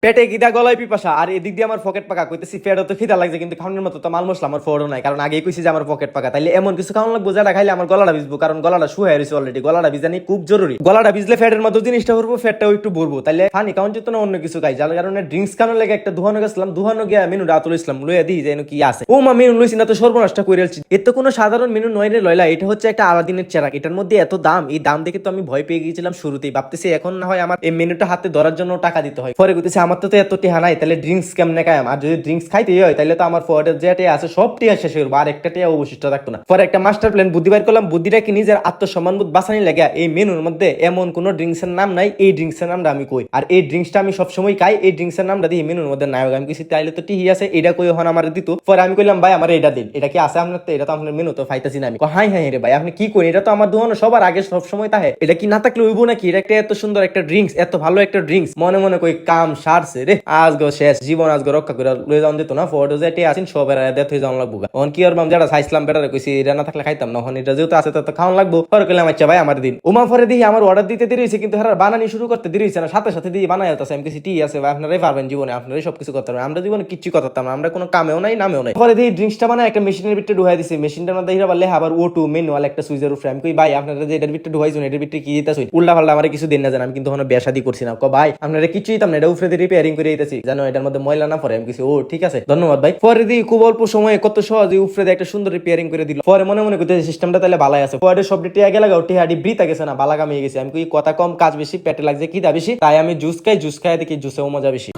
পেটে খিদা গলায় পিপাসা আর এদিক দিয়ে আমার পকেট পাকা কইতেছি পেটও তো খিদা লাগছে কিন্তু খাওয়ানোর মতো তো মাল মশলা আমার ফোড়ও নাই কারণ আগেই কইছি যে আমার পকেট পাকা তাইলে এমন কিছু খাওয়ানো লাগবো যেটা খাইলে আমার গলাটা ভিজবো কারণ গলাটা শুয়ে রয়েছে অলরেডি গলাটা ভিজানি খুব জরুরি গলাটা ভিজলে ফ্যাটের মতো জিনিসটা করবো ফ্যাটটাও একটু ভরবো তাইলে ফানি কারণ যেত না অন্য কিছু খাই যার কারণে ড্রিঙ্কস খাওয়ানোর লেগে একটা দুহানো গেছিলাম দুহানো গিয়া মেনু রাতুল ইসলাম লইয়া দিই যেন কি আছে ও মা মেনু লইছি না তো সর্বনাশটা করে আলছি এর তো কোনো সাধারণ মেনু নয় রে লয়লা এটা হচ্ছে একটা আলাদিনের চেরাক এটার মধ্যে এত দাম এই দাম দেখে তো আমি ভয় পেয়ে গিয়েছিলাম শুরুতেই ভাবতেছি এখন না হয় আমার এই মেনুটা হাতে ধরার জন্য টাকা দিতে হয় পরে কইতেছি আমার তো এত টিহা নাই তাহলে ড্রিঙ্কস কেমনে খাইম আর যদি ড্রিঙ্কস খাইতে হয় তাহলে তো আমার ফোয়ার্ডের যে টিয়া আছে সব টিয়া শেষ হয়ে আর একটা টিয়া অবশিষ্ট থাকতো না পরে একটা মাস্টার প্ল্যান বুদ্ধি বাইর করলাম বুদ্ধিটা কি নিজের আত্মসম্মানবোধ বাঁচানি লাগে এই মেনুর মধ্যে এমন কোন ড্রিঙ্কস এর নাম নাই এই ড্রিঙ্কস এর নামটা আমি কই আর এই ড্রিঙ্কসটা আমি সবসময় খাই এই ড্রিঙ্কস এর নামটা দিয়ে মেনুর মধ্যে নায়ক আমি কিছু তাইলে তো টিহি আছে এটা কই হন আমার দিত পরে আমি কইলাম ভাই আমার এটা দিন এটা কি আছে আপনার তো এটা তো আপনার মেনু তো ফাইতাছি না আমি হাই হাই রে ভাই আপনি কি করেন এটা তো আমার দোকানে সবার আগে সবসময় তাহে এটা কি না থাকলে হইব নাকি এটা একটা এত সুন্দর একটা ড্রিঙ্কস এত ভালো একটা ড্রিঙ্কস মনে মনে কই কাম সারছে রে আজ গো শেষ জীবন আজ গো রক্ষা করে লয়ে যাওন দিত না ফটো যেটি আছেন সবের দেথ হয়ে যাওয়ান লাগবো অন কি আর বাম যেটা চাইছিলাম বেটারে কইছি এটা না থাকলে খাইতাম না হন এটা যেহেতু আছে তো খাওয়ান লাগবো পরে কইলাম আচ্ছা ভাই আমার দিন ওমা পরে দিই আমার অর্ডার দিতে দেরি হয়েছে কিন্তু হ্যাঁ বানানি শুরু করতে দেরি হয়েছে না সাথে সাথে দিয়ে বানাই আছে আমি কিছু টি আছে ভাই আপনারাই পারবেন জীবনে আপনারাই সবকিছু করতে পারবেন আমরা জীবনে কিচ্ছু করতাম না আমরা কোনো কামেও নাই নামেও নাই পরে দিই ড্রিঙ্কসটা বানায় একটা মেশিনের ভিতরে ঢুকাই দিছি মেশিনটার মধ্যে হিরা বললে আবার ও টু ম্যানুয়াল একটা সুইচের উপরে আমি কই ভাই আপনারা যে এটার ভিতরে ঢুকাইছেন এটার ভিতরে কি দিতেছেন উল্টা পাল্টা আমার কিছু দিন না জানেন আমি কিন্তু কোনো বেশাদি করছি না ভাই আপনারা কিছুই দিতাম না এটা উপরে দিয়ে রিপেয়ারিং করে দিতেছি জানো এটার মধ্যে ময়লা না পরে আমি কিছু ও ঠিক আছে ধন্যবাদ ভাই পরে দিই খুব অল্প সময়ে কত সহজে উপরে দিয়ে একটা সুন্দর রিপেয়ারিং করে দিল পরে মনে মনে করতে সিস্টেমটা তাহলে ভালাই আছে পরে সব টিয়া গেলে টিহাডি বৃতা গেছে না বালা কামিয়ে গেছে আমি কই কথা কম কাজ বেশি পেটে লাগছে কি দা বেশি তাই আমি জুস খাই দেখি জুসেও মজা বেশি।